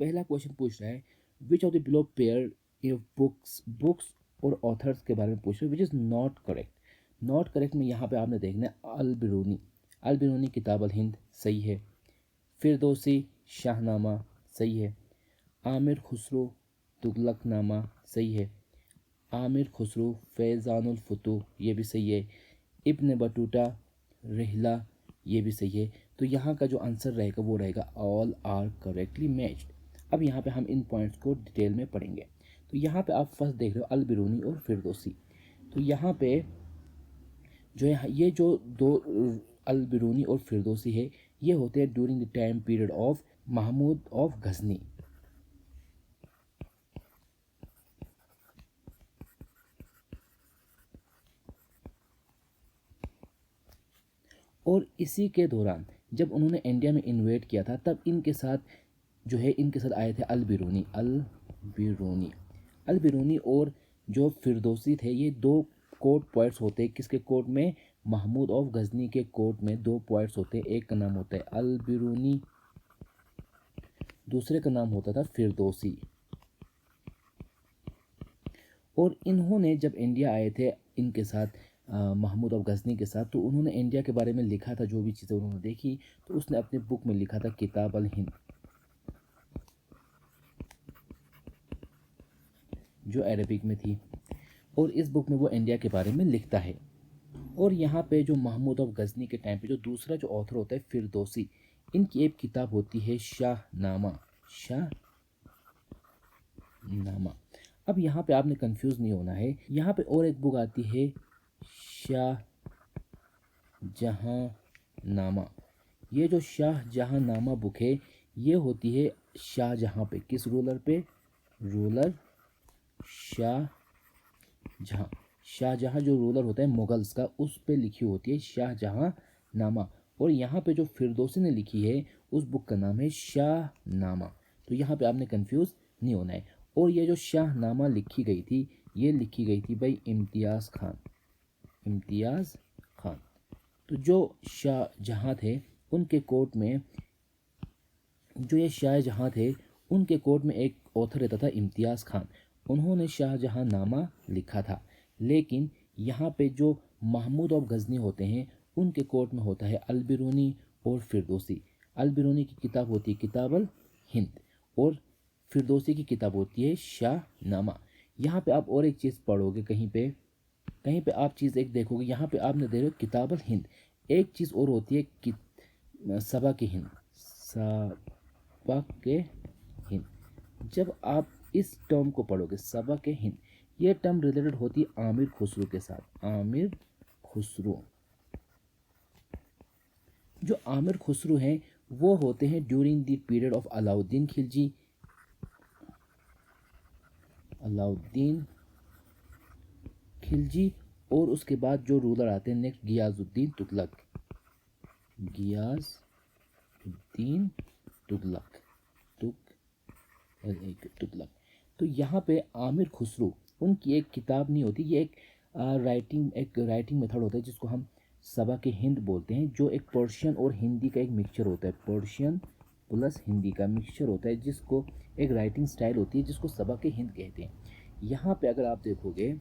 पहला क्वेश्चन पूछ रहा है which of the below pair of books और ऑथर्स के बारे में पूछ रहा है which is not correct. Not correct में यहाँ पे आपने देखना है अल बिरूनी किताब अल हिंद सही है, फिरदौसी शाहनामा सही है, आमिर खुसरो तुगलकनामा सही है, आमिर खुसरो फैज़ानुल फुतूह ये भी सही है, इब्न बटूटा रिहला ये भी सही है। तो यहाँ का जो आंसर रहेगा वो रहेगा ऑल आर करेक्टली मैच्ड। अब यहाँ पे हम इन पॉइंट्स को डिटेल में पढ़ेंगे। तो यहाँ पे आप फर्स्ट देख रहे हो अल बिरूनी और फिरदौसी। तो यहाँ पे जो है ये जो दो अल बिरूनी और फिरदौसी है ये होते हैं during the time period of Mahmud of Ghazni. और इसी के दौरान जब उन्होंने इंडिया में इन्वेट किया था तब इनके साथ जो है इनके साथ आए थे अल बिरूनी और जो फिरदौसी थे ये दो कोर्ट पोइट्स होते हैं। किसके कोर्ट में? महमूद ऑफ गजनी के कोर्ट में दो पोइट्स होते हैं, एक का नाम होता है अल बिरूनी, दूसरे का नाम होता था फिरदौसी। और इन्होंने जब इंडिया आए थे इनके साथ महमूद ऑफ गजनी के साथ, तो उन्होंने इंडिया के बारे में लिखा था, जो भी चीज़ें उन्होंने देखी तो उसने अपनी बुक में लिखा था किताब अल हिंद, जो अरबिक में थी। और इस बुक में वो इंडिया के बारे में लिखता है। और यहाँ पे जो महमूद ऑफ गजनी के टाइम पे जो दूसरा जो ऑथर होता है फिरदौसी, इनकी एक किताब होती है शाहनामा। अब यहाँ पे आपने कंफ्यूज नहीं होना है, यहाँ पे और एक बुक आती है शाहजहांनामा। ये जो शाहजहांनामा बुक है ये होती है शाहजहां पे। किस रूलर पे? रूलर शाहजहां जो रूलर होता है मुगल्स का, उस पे लिखी होती है शाहजहांनामा। और यहाँ पे जो फिरदौसी ने लिखी है उस बुक का नाम है शाहनामा। तो यहाँ पे आपने कंफ्यूज नहीं होना है। और ये जो शाहनामा लिखी गई थी ये लिखी गई थी भाई इम्तियाज़ खान। तो जो शाहजहां थे उनके कोर्ट में, जो ये शाहजहां थे उनके कोर्ट में एक ऑथर रहता था इम्तियाज़ खान। उन्होंने शाहजहांनामा लिखा था। लेकिन यहाँ पे जो महमूद ऑफ गजनी होते हैं उनके कोर्ट में होता है अल बिरूनी और फिरदौसी। अल बिरूनी की किताब होती है किताब अल हिंद और फिरदौसी की किताब होती है शाहनामा। यहाँ पे आप और एक चीज़ पढ़ोगे, कहीं पे आप चीज़ एक देखोगे, यहाँ पे आपने दे रहे हो किताब अल हिंद, एक चीज़ और होती है कि सबा के हिंद। जब आप इस टर्म को पढ़ोगे सबा के हिंद, ये टर्म रिलेटेड होती है आमिर खुसरो के साथ। आमिर खुसरो, जो आमिर खुसरो हैं वो होते हैं during the period of Alauddin Khilji. और उसके बाद जो रूलर आते हैं नेक्स्ट गियाजुद्दीन तुगलक। तो यहाँ पे आमिर खुसरो उनकी एक किताब नहीं होती, ये एक राइटिंग मेथड होता है जिसको हम सबा के हिंद बोलते हैं, जो एक पर्शियन और हिंदी का एक मिक्सचर होता है। पर्शियन प्लस हिंदी का मिक्सचर होता है, जिसको एक राइटिंग स्टाइल होती है जिसको सबा के हिंद कहते हैं। यहाँ पे अगर आप देखोगे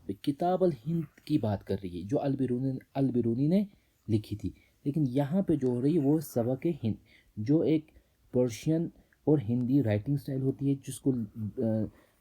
तो किताब अल हिंद की बात कर रही है जो अल बिरूनी ने लिखी थी। लेकिन यहाँ पे जो हो रही है वो सबा के हिंद, जो एक पर्शियन और हिंदी राइटिंग स्टाइल होती है, जिसको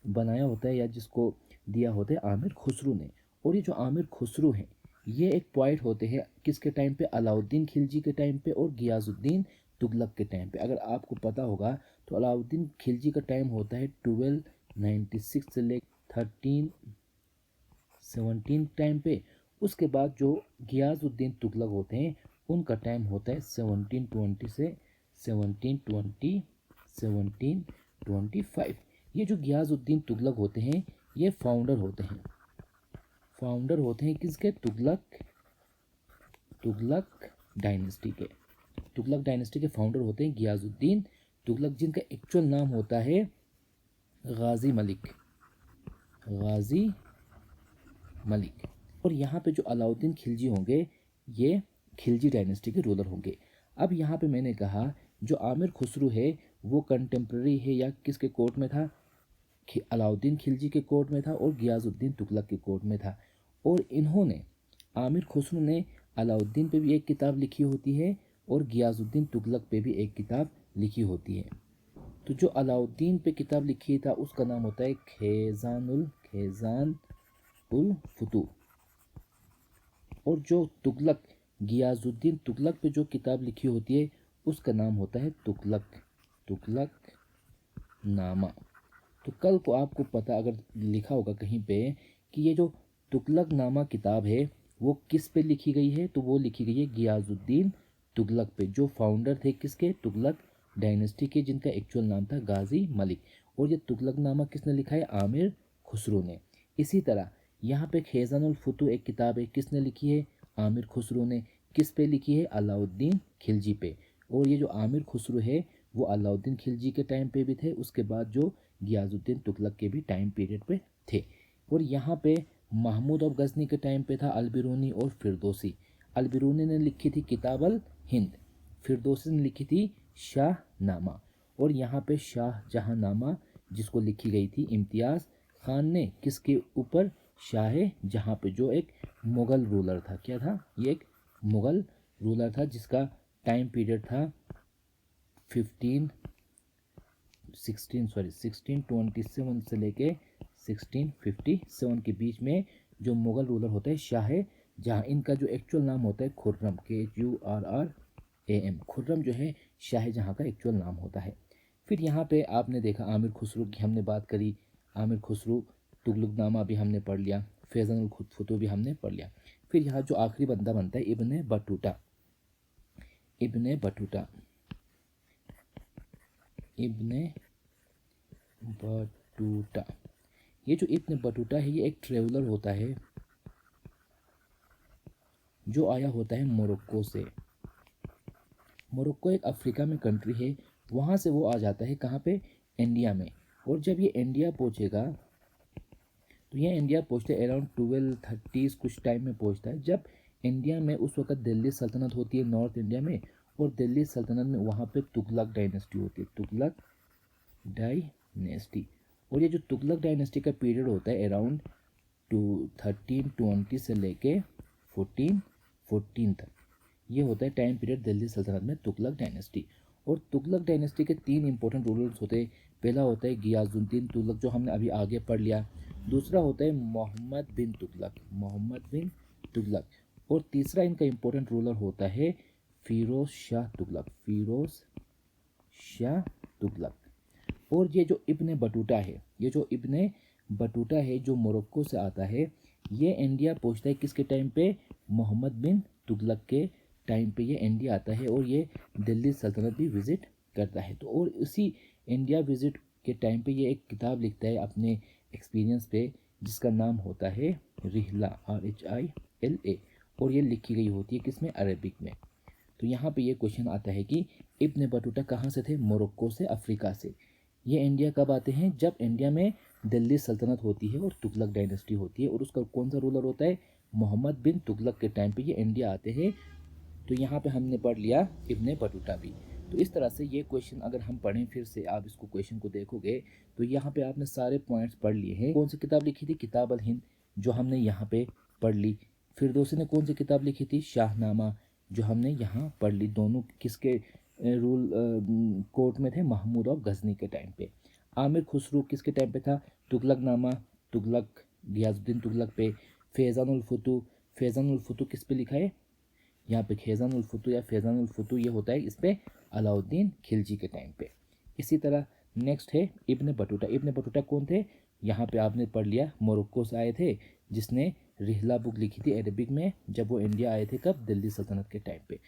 बनाया होता है या जिसको दिया होता है आमिर खुसरो ने। और ये जो आमिर खुसरो हैं ये एक पोइट होते हैं किसके टाइम पे? अलाउद्दीन खिलजी के टाइम पे और गियाजुद्दीन तुगलक के टाइम पे। अगर आपको पता होगा तो अलाउद्दीन खिलजी का टाइम होता है 1296 से ले 1317 टाइम पे। उसके बाद जो गियाजुद्दीन तुगलक होते हैं उनका टाइम होता है 1720 से 1725। ये जो गियाजुद्दीन तुगलक होते हैं ये फाउंडर होते हैं किसके? तुगलक डायनेस्टी के फाउंडर होते हैं गियाजुद्दीन तुगलक, जिनका एक्चुअल नाम होता है गाजी मलिक। और यहाँ पे जो अलाउद्दीन खिलजी होंगे ये खिलजी डायनेस्टी के रूलर होंगे। अब यहाँ पे मैंने कहा जो आमिर खुसरो है वो कंटेम्प्रेरी है या किसके कोर्ट में था, अलाउद्दीन खिलजी के कोर्ट में था और गियाजुद्दीन तुगलक के कोर्ट में था। और इन्होंने, आमिर खुसरो ने अलाउद्दीन पे भी एक किताब लिखी होती है और गियाजुद्दीन तुगलक पे भी एक किताब लिखी होती है। तो जो अलाउद्दीन पे किताब लिखी था उसका नाम होता है खैजान उल फुतूह, और जो तुगलक, गियाजुद्दीन तुगलक पे जो किताब लिखी होती है उसका नाम होता है तुगलक नामा। तो कल को आपको पता अगर लिखा होगा कहीं पे कि ये जो तुगलक नामा किताब है वो किस पे लिखी गई है, तो वो लिखी गई है गियाजुद्दीन तुगलक पे, जो फाउंडर थे किसके, तुगलक डायनेस्टी के, जिनका एक्चुअल नाम था गाजी मलिक। और ये तुगलक नामा किसने लिखा है, आमिर खुसरो ने। इसी तरह यहाँ पे खैजानुल फुतूह एक किताब है, किसने लिखी है, आमिर खुसरो ने। किस पे लिखी है, अलाउद्दीन खिलजी पे। और ये जो आमिर खुसरो है वो अलाउद्दीन खिलजी के टाइम पे भी थे, उसके बाद जो गियाजुद्दीन तुगलक के भी टाइम पीरियड पे थे। और यहाँ पे महमूद ऑफ गजनी के टाइम पे था अलबिरूनी और फिरदौसी। अलबिरूनी ने लिखी थी किताब अल हिंद, फिरदौसी ने लिखी थी शाहनामा। और यहाँ पे शाहजहांनामा जिसको लिखी गई थी इम्तियाज़ खान ने, किसके ऊपर, शाह जहाँ पे, जो एक मुग़ल रूलर था। क्या था ये, एक मुग़ल रूलर था जिसका टाइम पीरियड था 1627 से लेके 1657 के बीच में। जो मुग़ल रूलर होता है शाह जहाँ, इनका जो एक्चुअल नाम होता है खुर्रम, KHURRAM, खुर्रम जो है शाहजहाँ का एक्चुअल नाम होता है। फिर यहाँ पे आपने देखा आमिर खुसरो की हमने बात करी, आमिर खुसरो, तुगलकनामा भी हमने पढ़ लिया, फैज़ानुल फुतूह भी हमने पढ़ लिया। फिर यहाँ जो आखिरी बंदा बनता है इब्ने बटूटा। ये जो इब्ने बटूटा है ये एक ट्रेवलर होता है जो आया होता है मोरक्को से। मोरक्को एक अफ्रीका में कंट्री है, वहाँ से वो आ जाता है कहाँ पे, इंडिया में। और जब ये इंडिया पहुँचेगा तो ये इंडिया पहुँचते अराउंड 1230 कुछ टाइम में पहुँचता है। जब इंडिया में उस वक्त दिल्ली सल्तनत होती है नॉर्थ इंडिया में, और दिल्ली सल्तनत में वहाँ पे तुगलक डायनेस्टी होती है, तुगलक डायनेस्टी। और ये जो तुगलक डायनेस्टी का पीरियड होता है अराउंड 1320 से लेके 1414 तक, ये होता है टाइम पीरियड दिल्ली सल्तनत में तुगलक डायनेस्टी। और तुगलक डायनेस्टी के 3 इंपॉर्टेंट रूलर्स होते हैं। पहला होता है गियाजुद्दीन तुगलक जो हमने अभी आगे पढ़ लिया, दूसरा होता है मोहम्मद बिन तुगलक, और तीसरा इनका इंपॉर्टेंट रूलर होता है फिरोज शाह तुगलक। और ये जो इब्ने बटूटा है जो मोरक्को से आता है, ये इंडिया पहुंचता है किसके टाइम पे, मोहम्मद बिन तुगलक के टाइम पे ये इंडिया आता है, और ये दिल्ली सल्तनत भी विज़िट करता है। तो और इसी इंडिया विज़िट के टाइम पे ये एक किताब लिखता है अपने एक्सपीरियंस पे, जिसका नाम होता है रिहला, RHILA, और ये लिखी गई होती है किसमें, अरबिक में। तो यहाँ पे ये क्वेश्चन आता है कि इब्ने बटूटा कहाँ से थे, मोरक्को से, अफ्रीका से। ये इंडिया कब आते हैं, जब इंडिया में दिल्ली सल्तनत होती है और तुगलक डायनेस्टी होती है, और उसका कौन सा रूलर होता है, मोहम्मद बिन तुगलक के टाइम पे ये इंडिया आते हैं। तो यहाँ पे हमने पढ़ लिया इब्ने बटूटा भी। तो इस तरह से ये क्वेश्चन अगर हम पढ़ें, फिर से आप इसको क्वेश्चन को देखोगे तो यहाँ पे आपने सारे पॉइंट्स पढ़ लिए हैं। कौन सी किताब लिखी थी, किताब अल हिंद, जो हमने यहाँ पे पढ़ ली। फिरदौसी ने कौन सी किताब लिखी थी, शाहनामा, जो हमने यहाँ पढ़ ली। दोनों किसके रूल कोर्ट में थे, महमूद ऑफ गजनी के टाइम पे। आमिर खुसरो किसके टाइम पे था, तुगलकनामा, तुगलक गियाजुद्दीन तुगलक पे। फैज़ानुल फुतूह किस पे लिखा है, यहाँ पे खैजानुल फुतूह या फैज़ानुल फुतूह ये होता है इस पे अलाउद्दीन खिलजी के टाइम पे। इसी तरह नेक्स्ट है इब्ने बटूटा कौन थे, यहाँ पे आपने पढ़ लिया मोरक्को से आए थे, जिसने रिहला बुक लिखी थी अरबिक में, जब वो इंडिया आए थे, कब, दिल्ली सल्तनत के टाइम पे।